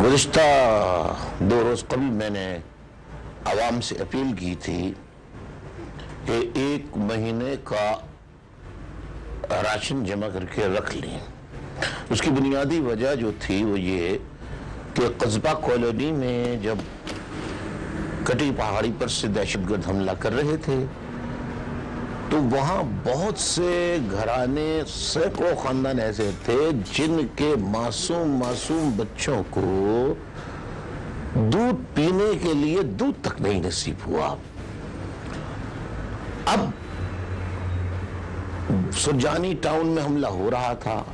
गुज़िश्ता 2 रोज़ कबल मैंने आवाम से अपील की थी कि 1 महीने का राशन जमा करके रख लें। उसकी बुनियादी वजह जो थी वो ये कि कस्बा कॉलोनी में जब कटी पहाड़ी पर से दहशतगर्द हमला कर रहे थे तो वहाँ बहुत से घराने, सैकड़ों खानदान ऐसे थे जिनके मासूम बच्चों को दूध पीने के लिए दूध तक नहीं नसीब हुआ। अब सुरजानी टाउन में हमला हो रहा था,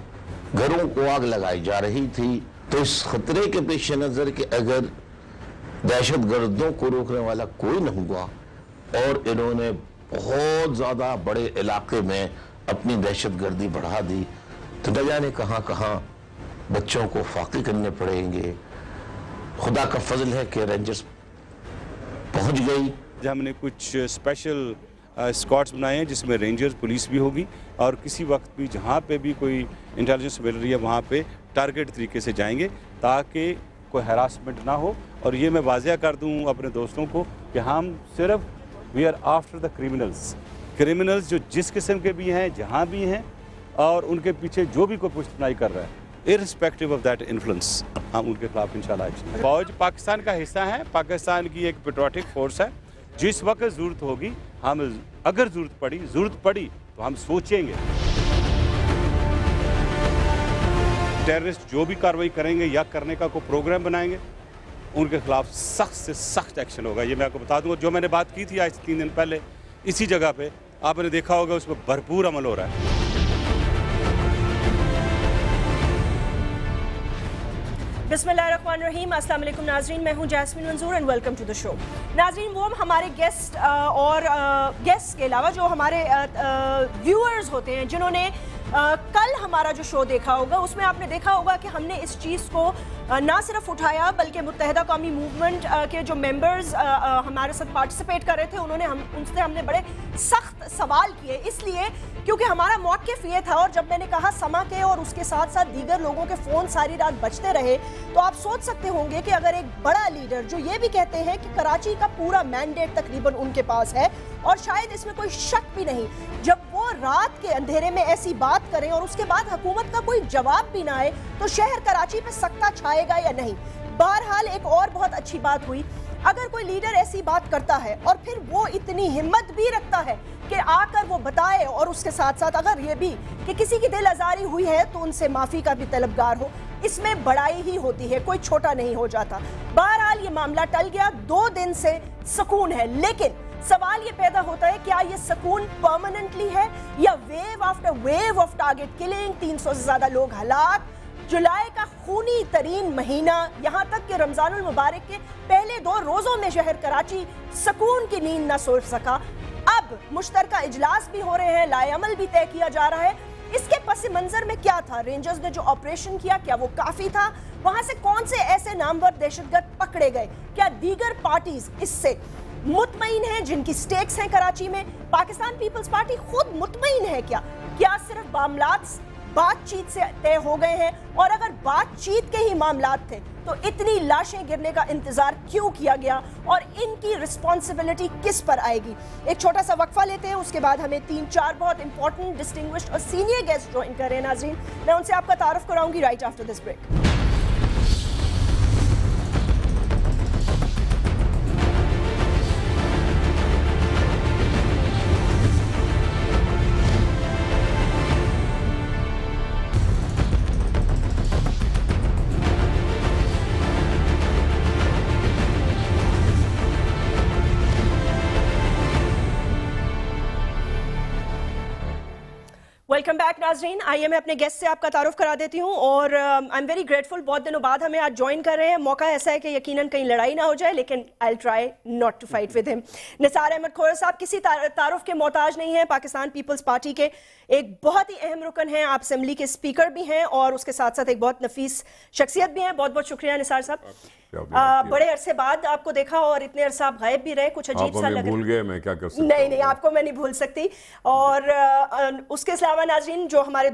घरों को आग लगाई जा रही थी, तो इस खतरे के पेश नजर कि अगर दहशतगर्दों को रोकने वाला कोई न हुआ और इन्होंने बहुत ज़्यादा बड़े इलाके में अपनी दहशतगर्दी बढ़ा दी तो न जाने कहाँ कहाँ बच्चों को फाकी करने पड़ेंगे। खुदा का फजल है कि रेंजर्स पहुँच गई। हमने कुछ स्पेशल स्क्वाड्स बनाए हैं जिसमें रेंजर्स पुलिस भी होगी और किसी वक्त भी जहाँ पे भी कोई इंटेलिजेंस मिल रही है वहाँ पे टारगेट तरीके से जाएंगे ताकि कोई हरासमेंट ना हो। और ये मैं वाज़िया कर दूँ अपने दोस्तों को कि हम सिर्फ we are after the criminals जो जिस किस्म के भी हैं, जहाँ भी हैं, और उनके पीछे जो भी कोई पुष्टनाई कर रहा है इररिस्पेक्टिव ऑफ दैट इन्फ्लुएंस, हम उनके खिलाफ इंशाल्लाह एक्शन। फौज पाकिस्तान का हिस्सा है, पाकिस्तान की एक पेट्रियोटिक फोर्स है। जिस वक्त ज़रूरत होगी हम, अगर ज़रूरत पड़ी तो हम सोचेंगे। टेररिस्ट जो भी कार्रवाई करेंगे या करने का कोई प्रोग्राम बनाएंगे उनके खिलाफ सख्त से सख्त एक्शन होगा। ये मैं आपको बता दूंगा। जो मैंने बात की थी आज 3 दिन पहले इसी जगह पे, आपने देखा होगा उसमें भरपूर अमल हो रहा है। बिस्मिल्लाहिर्रहमानिर्रहीम, अस्सलाम वालेकुम नाज़रीन, मैं हूं Jasmine Manzoor and welcome to the show. नाज़रीन, वो हमारे गेस्ट और गेस्ट के अलावा जो हमारे व्यूअर्स होते हैं जिन्होंने कल हमारा जो शो देखा होगा उसमें आपने देखा होगा कि हमने इस चीज़ को ना सिर्फ उठाया बल्कि मुत्तहिदा कौमी मूवमेंट के जो मेंबर्स हमारे साथ पार्टिसिपेट कर रहे थे उनसे हमने बड़े सख्त सवाल किए, इसलिए क्योंकि हमारा मौक़िफ़ ये था। और जब मैंने कहा समा के और उसके साथ साथ दीगर लोगों के फ़ोन सारी रात बजते रहे तो आप सोच सकते होंगे कि अगर एक बड़ा लीडर जो ये भी कहते हैं कि कराची का पूरा मैंडेट तकरीबन उनके पास है और शायद इसमें कोई शक भी नहीं, जब वो रात के अंधेरे में ऐसी बात करें और उसके बाद हुकूमत का कोई जवाब भी ना आए तो शहर कराची पे सकता छाएगा या नहीं। बहरहाल एक और बहुत अच्छी बात हुई, अगर कोई लीडर ऐसी बात करता है और फिर वो इतनी हिम्मत भी रखता है कि आकर वो बताए और उसके साथ साथ अगर ये भी कि किसी की दिल आज़ारी हुई है तो उनसे माफ़ी का भी तलबगार हो, इसमें बड़ाई ही होती है, कोई छोटा नहीं हो जाता। बहरहाल ये मामला टल गया, 2 दिन से सुकून है, लेकिन सवाल ये पैदा होता है क्या ये सुकून परमानेंटली है या wave after wave of target killing, 300 से ज़्यादा लोग हलाक, जुलाई का खूनी तरीन महीना, यहाँ तक कि रमज़ानुल मुबारक के पहले 2 रोज़ों में शहर कराची सुकून की नींद न सो सका। अब मुश्तरका इजलास भी हो रहे हैं, लाएअमल भी तय किया जा रहा है। इसके पस मंजर में क्या था? रेंजर्स ने जो ऑपरेशन किया क्या वो काफ़ी था? वहाँ से कौन से ऐसे नामवर दहशतगर्द पकड़े गए? क्या दीगर पार्टीज इससे मुतमईन हैं जिनकी स्टेक्स हैं कराची में? पाकिस्तान पीपल्स पार्टी खुद मुतमईन है क्या सिर्फ मामलात बातचीत से तय हो गए हैं? और अगर बातचीत के ही मामलात थे तो इतनी लाशें गिरने का इंतजार क्यों किया गया और इनकी रिस्पॉन्सिबिलिटी किस पर आएगी? एक छोटा सा वक्फा लेते हैं, उसके बाद हमें 3-4 बहुत इंपॉर्टेंट, डिस्टिंग्विश्ड और सीनियर गेस्ट ज्वाइन कर रहे हैं। नाज़रीन, मैं उनसे आपका तारुफ कराऊंगी right after this break. Welcome back नाज़रीन, आइए मैं अपने गेस्ट से आपका तारुफ करा देती हूँ और आई एम वेरी ग्रेटफुल, बहुत दिनों बाद हमें आज ज्वाइन कर रहे हैं। मौका ऐसा है कि यकीनन कहीं लड़ाई ना हो जाए, लेकिन I will try not to fight with him. Nisar Ahmed Khuhro sahab किसी तारुफ के मोहताज नहीं है, पाकिस्तान पीपल्स पार्टी के एक बहुत ही अहम रुकन हैं, आप असेंबली के स्पीकर भी हैं और उसके साथ साथ एक बहुत नफीस शख्सियत भी हैं। बहुत बहुत शुक्रिया निसार साहब। बड़े अरसे बाद आपको देखा और इतने अरसा आप गायब भी रहे, कुछ अजीब सा लग भूल गए, मैं क्या कर सकता हूं? नहीं, आपको मैं नहीं भूल सकती। और उसके अलावा नाज़रीन, जो हमारे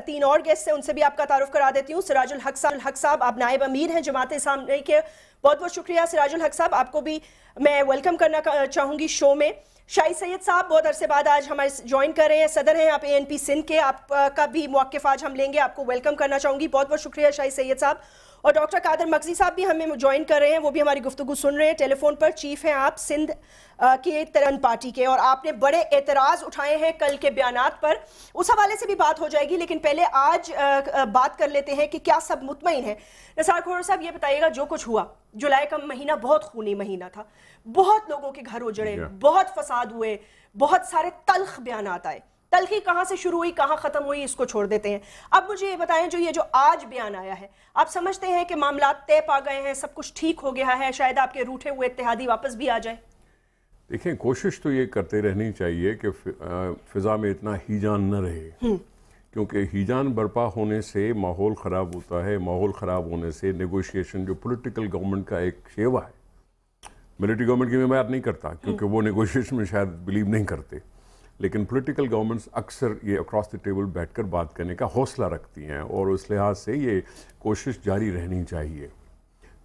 तीन और गेस्ट हैं उनसे भी आपका तारुफ करा देती हूँ। सिराजुल हक साहब, आप नायब अमीर हैं जमात इस्लामी के। बहुत बहुत शुक्रिया सिराजुल हक साहब, आपको भी मैं वेलकम करना चाहूँगी शो में। शाही सैयद साहब बहुत अरसे बाद आज हमारे ज्वाइन कर रहे हैं, सदर हैं आप ANP सिंध के, आपका भी मौक़िफ़ आज हम लेंगे, आपको वेलकम करना चाहूँगी। बहुत बहुत शुक्रिया शाही सैयद साहब। और डॉक्टर कादर मगजी साहब भी हमें ज्वाइन कर रहे हैं, वो भी हमारी गुफ्तगू सुन रहे हैं टेलीफोन पर। चीफ हैं आप सिंध की तरन पार्टी के, और आपने बड़े एतराज़ उठाए हैं कल के बयानात पर, उस हवाले से भी बात हो जाएगी। लेकिन पहले आज बात कर लेते हैं कि क्या सब मुतमईन है। निसार खोर साहब, ये बताइएगा, जो कुछ हुआ जुलाई का महीना बहुत खूनी महीना था, बहुत लोगों के घर उजड़े, बहुत फसाद हुए, बहुत सारे तल्ख बयानात आए। तल्खी कहाँ से शुरू हुई, कहाँ ख़त्म हुई, इसको छोड़ देते हैं। अब मुझे ये बताएं, जो आज बयान आया है, आप समझते हैं कि मामला तय पा गए हैं, सब कुछ ठीक हो गया है, शायद आपके रूठे हुए इत्तेहादी वापस भी आ जाए? देखें, कोशिश तो ये करते रहनी चाहिए कि फ़िज़ा में इतना हीजान न रहे, क्योंकि हीजान बर्पा होने से माहौल ख़राब होता है। माहौल ख़राब होने से नेगोशिएशन, जो पॉलिटिकल गवर्नमेंट का एक शेवा है, मिलिट्री गवर्नमेंट की मैं बात नहीं करता क्योंकि वो नेगोशिएशन में शायद बिलीव नहीं करते, लेकिन पॉलिटिकल गवर्नमेंट्स अक्सर ये अक्रॉस द टेबल बैठकर बात करने का हौसला रखती हैं, और उस लिहाज से ये कोशिश जारी रहनी चाहिए।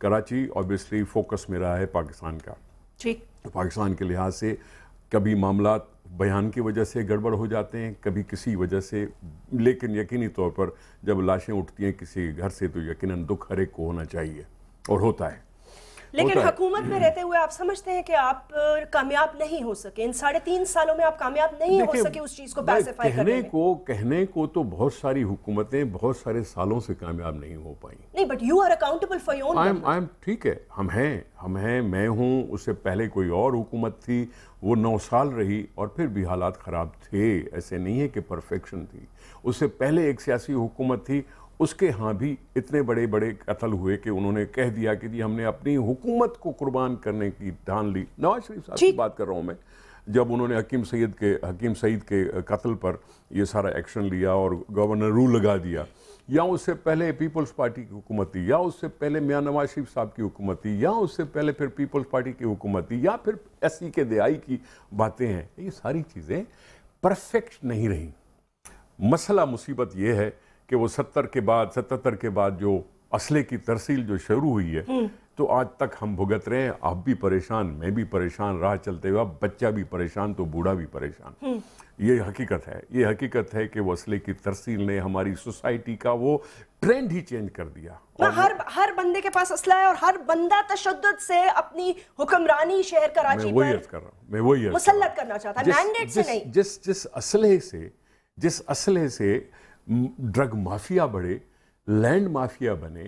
कराची ऑब्वियसली फोकस में रहा है पाकिस्तान का, ठीक, पाकिस्तान के लिहाज से कभी मामला बयान की वजह से गड़बड़ हो जाते हैं, कभी किसी वजह से, लेकिन यकीनी तौर पर जब लाशें उठती हैं किसी घर से तो यकीनन दुख हर एक को होना चाहिए, और होता है। लेकिन हुकूमत में रहते हुए आप समझते हैं कि आप कामयाब नहीं हो सके, इन 3.5 सालों में आप कामयाब नहीं हो सके उस चीज को पैसिफाई करने में? कहने को तो बहुत सारी हुकूमतें बहुत सारे सालों से कामयाब नहीं हो पाई। नहीं, but you are accountable for your own. I am, ठीक है, हम हैं, मैं हूँ, उससे पहले कोई और हुकूमत थी, वो 9 साल रही और फिर भी हालात ख़राब थे, ऐसे नहीं है कि परफेक्शन थी। उससे पहले एक सियासी हुकूमत थी, उसके यहाँ भी इतने बड़े बड़े कत्ल हुए कि उन्होंने कह दिया कि जी हमने अपनी हुकूमत को कुर्बान करने की ठान ली। नवाज शरीफ साहब की बात कर रहा हूँ मैं, जब उन्होंने हकीम सईद के कत्ल पर ये सारा एक्शन लिया और गवर्नर रूल लगा दिया, या उससे पहले पीपल्स पार्टी की हुकूमत थी, या उससे पहले मियां नवाज शरीफ साहब की हुकूमत थी, या उससे पहले फिर पीपल्स पार्टी की हुकूमत थी, या फिर SC के दिहाई की बातें हैं, ये सारी चीज़ें परफेक्ट नहीं रहीं। मसला मुसीबत ये है कि वो 77 के बाद जो असले की तरसील जो शुरू हुई है, तो आज तक हम भुगत रहे हैं। आप भी परेशान, मैं भी परेशान, राह चलते हुए बच्चा भी परेशान तो बूढ़ा भी परेशान। ये हकीकत है कि वो असले की तरसील ने हमारी सोसाइटी का वो ट्रेंड ही चेंज कर दिया। और हर बंदे के पास असला है और हर बंदा तशद्दुद से अपनी हुक्मरानी शहर कराची पर मुसल्लत करना चाहता है, मैंडेट से नहीं। जिस असले से ड्रग माफिया बढ़े, लैंड माफिया बने,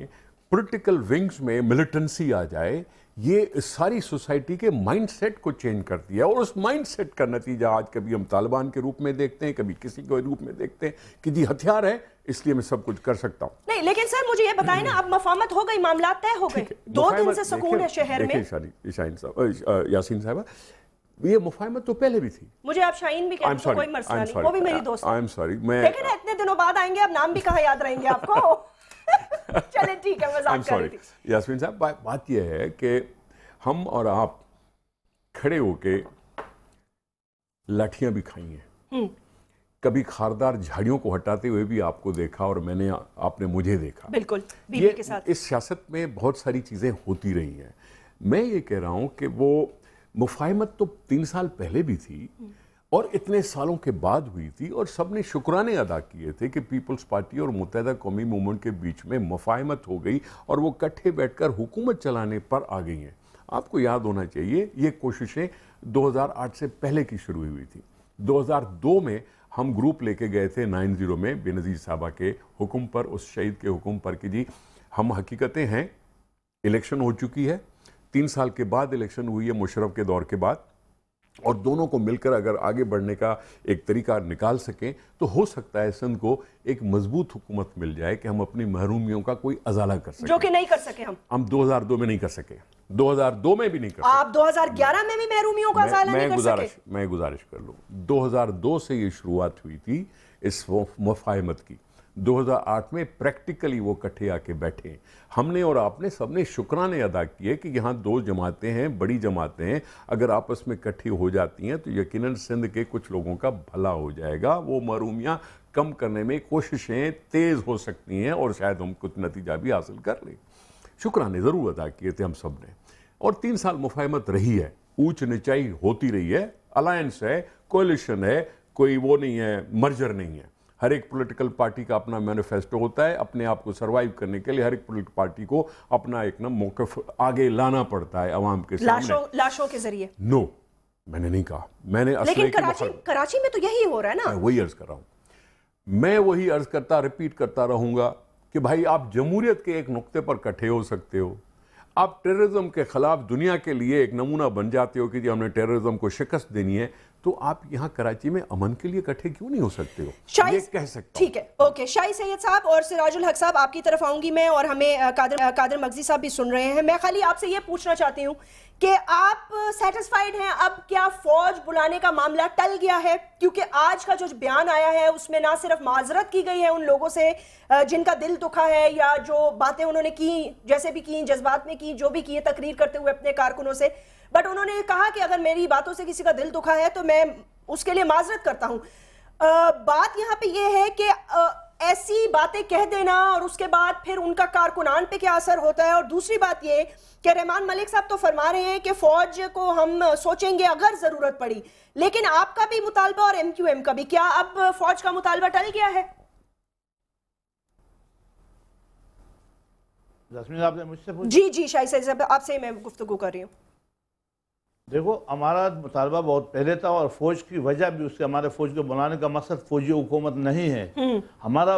पॉलिटिकल विंग्स में मिलिटेंसी आ जाए, ये सारी सोसाइटी के माइंडसेट को चेंज कर दिया। और उस माइंडसेट का नतीजा आज कभी हम तालिबान के रूप में देखते हैं, कभी किसी के रूप में देखते हैं कि जी हथियार है इसलिए मैं सब कुछ कर सकता हूँ। नहीं, लेकिन सर मुझे ये बताएं ना, अब मफाहमत हो गई, मामला तय हो गए, 2 दिन से सुकून है शहर में। यासीन साहब, ये मुफाहमत तो पहले भी थी। मुझे आप शाहीन भी कहते हैं, कोई मसला नहीं, वो भी मेरी दोस्त है। आई एम सॉरी, मैं देखें ना, इतने दिनों बाद आएंगे, अब नाम भी कहाँ याद रहेंगे आपको। चले ठीक है, मजाक कर रही थी। यास्मीन साहब, बात यह है कि हम और आप खड़े होके लाठियां भी खाई हैं, कभी खारदार झाड़ियों को हटाते हुए भी आपको देखा, और आपने मुझे देखा। बिल्कुल, बीवी के साथ। इस सियासत में बहुत सारी चीजें होती रही हैं। मैं ये कह रहा हूं कि वो मुफाहमत तो 3 साल पहले भी थी और इतने सालों के बाद हुई थी, और सबने शुक्राने अदा किए थे कि पीपल्स पार्टी और मुत्तहिदा कौमी मूवमेंट के बीच में मुफाहमत हो गई और वो इकट्ठे बैठकर हुकूमत चलाने पर आ गई हैं। आपको याद होना चाहिए ये कोशिशें 2008 से पहले की शुरू हुई थी। 2002 में हम ग्रुप लेके गए थे 90 में बेनज़ीर साहबा के हुक्म पर, उस शहीद के हुक्म पर कि जी हम हकीकतें हैं, इलेक्शन हो चुकी है, 3 साल के बाद इलेक्शन हुई है मुशर्रफ के दौर के बाद, और दोनों को मिलकर अगर आगे बढ़ने का एक तरीका निकाल सकें तो हो सकता है सिंध को एक मजबूत हुकूमत मिल जाए कि हम अपनी महरूमियों का कोई अजाला कर सकें, जो कि नहीं कर सके। हम 2002 में नहीं कर सके, 2002 में भी नहीं कर सके। आप 2011 में भी महरूमियों का अजाला नहीं कर सके। मैं गुजारिश कर लूँ, 2002 से ये शुरुआत हुई थी इस मुफाहमत की। 2008 में प्रैक्टिकली वो इकट्ठे आके बैठे। हमने और आपने सबने शुक्राने अदा किए कि यहाँ दो जमातें हैं, बड़ी जमातें हैं, अगर आपस में इकट्ठी हो जाती हैं तो यकीनन सिंध के कुछ लोगों का भला हो जाएगा, वो महरूमियाँ कम करने में कोशिशें तेज़ हो सकती हैं और शायद हम कुछ नतीजा भी हासिल कर लें। शुक्राने ज़रूर अदा किए थे हम सब ने। और 3 साल मुफाहमत रही है, ऊंच नीचाई होती रही है, अलायंस है, कोलिशन है, कोई वो नहीं है, मर्जर नहीं है। हर एक पॉलिटिकल पार्टी का अपना मैनिफेस्टो होता है, अपने आप को सर्वाइव करने के लिए हर एक पॉलिटिकल पार्टी को अपना एक ना मौक़िफ़ आगे लाना पड़ता है अवाम के सामने। लाशों के जरिए। नो, मैंने नहीं कहा, मैंने लेकिन कराची में तो यही हो रहा है ना। वही अर्ज कर रहा हूँ, मैं वही अर्ज करता रिपीट करता रहूँगा कि भाई आप जमहूरियत के एक नुक्ते पर इकट्ठे हो सकते हो, आप टेररिज्म के खिलाफ दुनिया के लिए एक नमूना बन जाते हो कि जी हमने टेररिज्म को शिकस्त देनी है, तो आप यहाँ कराची में अमन के लिए इकट्ठे क्यों नहीं हो सकते हो? ये कह सकते। ठीक है, ओके। शाही सैयद साहब और सिराजुल हक साहब, आपकी तरफ आऊंगी मैं, और हमें कादर मगजी साहब भी सुन रहे हैं। मैं खाली आपसे ये पूछना चाहती हूँ कि आप सेटिस्फाइड हैं, अब क्या फौज बुलाने का मामला टल गया है? क्योंकि आज का जो बयान आया है उसमें ना सिर्फ माजरत की गई है उन लोगों से जिनका दिल दुखा है, या जो बातें उन्होंने की, जैसे भी की, जज्बात में की, जो भी की तकरीर करते हुए अपने कारकुनों से, बट उन्होंने कहा कि अगर मेरी बातों से किसी का दिल दुखा है तो मैं उसके लिए माजरत करता हूं। बात यहाँ पे ये है कि ऐसी बातें कह देना और उसके बाद फिर उनका कारकुनान पे क्या असर होता है। और दूसरी बात ये कि रहमान मलिक साहब तो फरमा रहे हैं कि फौज को हम सोचेंगे अगर जरूरत पड़ी, लेकिन आपका भी मुतालबा और MQM का भी, क्या अब फौज का मुतालबा टल गया है? जस्मीन, आपने मुझसे पूछा? जी शाही साहब, आपसे मैं गुफ्तगू कर रही हूँ। देखो, हमारा मुतालबा बहुत पहले था, और फौज की वजह भी उसके, हमारे फौज को बुलाने का मकसद फौजी हुकूमत नहीं है। हमारा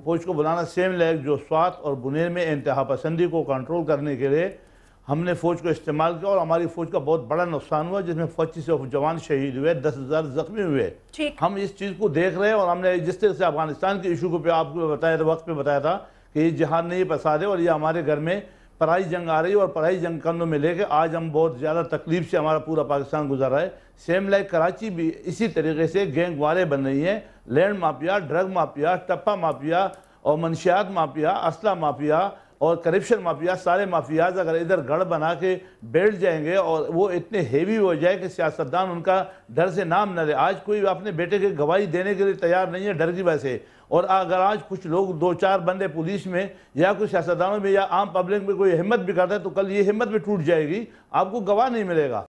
फौज को बुलाना सेम लैग जो स्वात और बुनेर में इंतहा पसंदी को कंट्रोल करने के लिए हमने फौज को इस्तेमाल किया, और हमारी फौज का बहुत बड़ा नुकसान हुआ, जिसमें 2500 जवान शहीद हुए, 10,000 जख्मी हुए। हम इस चीज़ को देख रहे हैं, और हमने जिस तरह से अफगानिस्तान के इशू को पे आपको बताया था, वक्त पे बताया था कि ये जिहाद नहीं फसाद है और ये हमारे घर में पराई जंग आ रही है, और पराई जंग कंधों में लेके आज हम बहुत ज़्यादा तकलीफ से हमारा पूरा पाकिस्तान गुजर रहा है। सेम लाइक कराची भी इसी तरीके से गैंग वारे बन रही हैं, लैंड माफिया, ड्रग माफिया, टप्पा माफिया और मंशियात माफिया, असला माफिया और करप्शन माफिया, सारे माफियाज अगर इधर गढ़ बना के बैठ जाएंगे और वो इतने हेवी हो जाए कि सियासतदान उनका डर से नाम न ले। आज कोई अपने बेटे की गवाही देने के लिए तैयार नहीं है डर की वजह से, और अगर आज कुछ लोग 2-4 बंदे पुलिस में या कुछ सियासतदानों में या आम पब्लिक में कोई हिम्मत भी करता है तो कल ये हिम्मत भी टूट जाएगी, आपको गवाह नहीं मिलेगा।